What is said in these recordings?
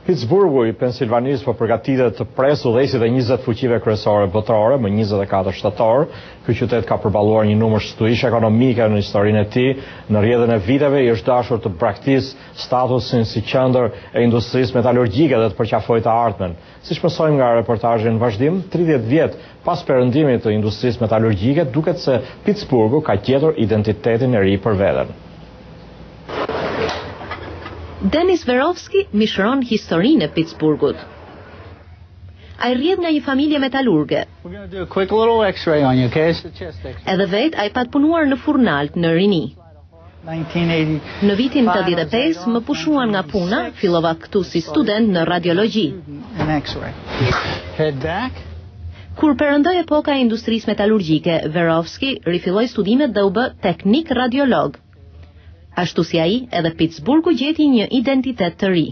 Pittsburghu i Pensilvanisë po përgatitet të presë udhëheqësit e 20 fuqive kryesore botërore më 24 shtator. Ky qytet ka përballuar një numër shtuish ekonomike në historinë e tij. Në rrjedhën e viteve i është dashur të braktisë statusin si qendër e industrisë metalurgjike dhe të përqafojë të ardhmen. Siç mësojmë nga reportazhi në vazhdim, 30 vjet pas perëndimit të industrisë metalurgjike, duket se Pittsburghu ka gjetur identitetin e ri për veten. Denis Verovski mishron historinë e Pittsburghut. Ai rrjedh nga një familje metalurge. Edhe vet ai pat punuar në Furnalt në rini. Në vitin 85 më pushuan nga puna, fillova këtu si student në radiologji. Kur perëndoi epoka e industrisë metalurgjike, Verovski rifilloi studimet dhe u bë teknik radiolog. Ashtu si ai, edhe Pittsburghu gjeti një identitet të ri.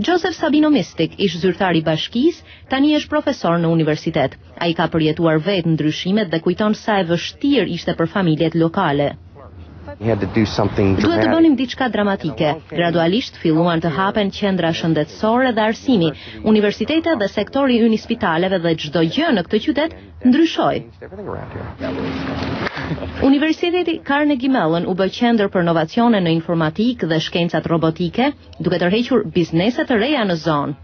Joseph Sabino Mistic, ish zyrtar i bashkisë, tani është profesor në universitet. Ai ka përjetuar vetë ndryshimet dhe kujton sa e vështirë ishte për familjet lokale. Duhet të bënim diçka dramatike. Gradualisht filluan të hapen qendra shëndetësore dhe arsimi, universitetet dhe sektori ynë i spitaleve dhe çdo gjë në këtë qytet ndryshoi. Universiteti Carnegie Mellon u bë qendër për inovacione në informatikë dhe shkencat robotike, duke tërhequr biznese të reja në zonë.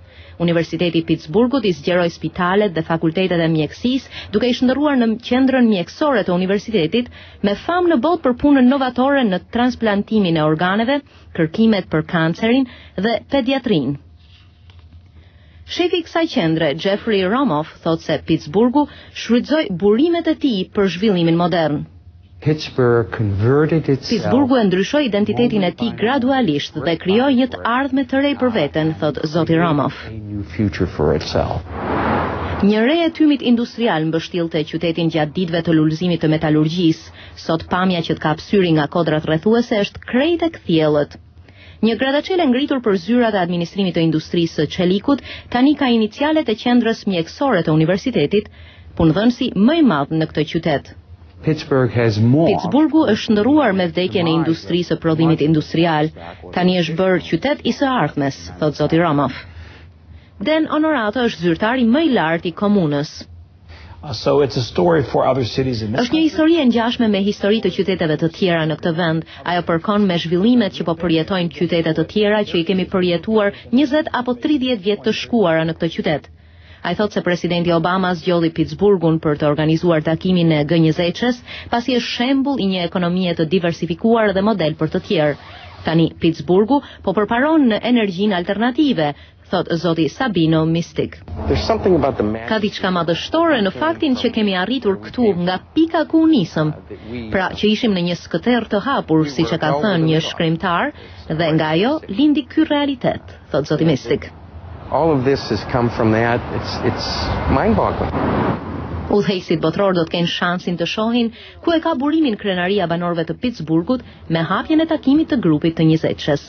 Universiteti i Pittsburghut i zgjeroi spitalet dhe fakultetet e mjekësisë, duke i shndërruar në qendrën mjekësore të universitetit, me famë në botë për punën novatore në transplantimin e organeve, kërkimet për kancerin dhe pediatrinë. Shefi i kësaj qendre, Jeffrey Romoff, thotë se Pittsburghu shfrytëzoi burimet e tij për zhvillimin modern. Pittsburghu e ndryshoi identitetin e tij gradualisht dhe krijoi një të ardhme të re për veten, thot zoti Romoff. Një re e tymit industrial mbështillte qytetin gjatë ditëve të lulëzimit të metalurgjisë. Sot pamja që të kap syri nga kodrat rrethuese është krejt e kthjellët. Një gradacele ngritur për zyrat e administrimit të industrisë së çelikut tani ka inicialet e qendrës mjekësore të universitetit, punëdhënësi më i madh në këtë qytet. Pittsburghu është ndëruar me vdekjen e industrisë së prodhimit industrial. Tani është bërë qytet i së ardhmes, thot zoti Romoff. Dan Onorato është zyrtari më i lartë i komunës. Është një histori e ngjashme me histori të qyteteve të tjera në këtë vend. Ajo përkon me zhvillimet që po përjetojnë qytetet të tjera që i kemi përjetuar 20 apo 30 vjet të shkuara në këtë qytet. Ai thotë se presidenti Obama zgjodhi Pittsburghun për të organizuar takimin e G20-s, pasi është shembull i një ekonomie të diversifikuar dhe model për të tjerë. Tani Pittsburghu po përparon në energjinë alternative, thot zoti Sabino Mistic. Ka diçka madhështore në faktin që kemi arritur këtu nga pika ku nisëm. Pra që ishim në një skëterr të hapur, siç e ka thënë një shkrimtar, dhe nga ajo lindi ky realitet, thot zoti Mistic. All of this has come from that. It's mind-boggling. Udhëheqësit botror do të kenë shansin të shohin ku e ka burimin krenaria banorëve të Pittsburghut me hapjen e takimit të grupit të 20-shës.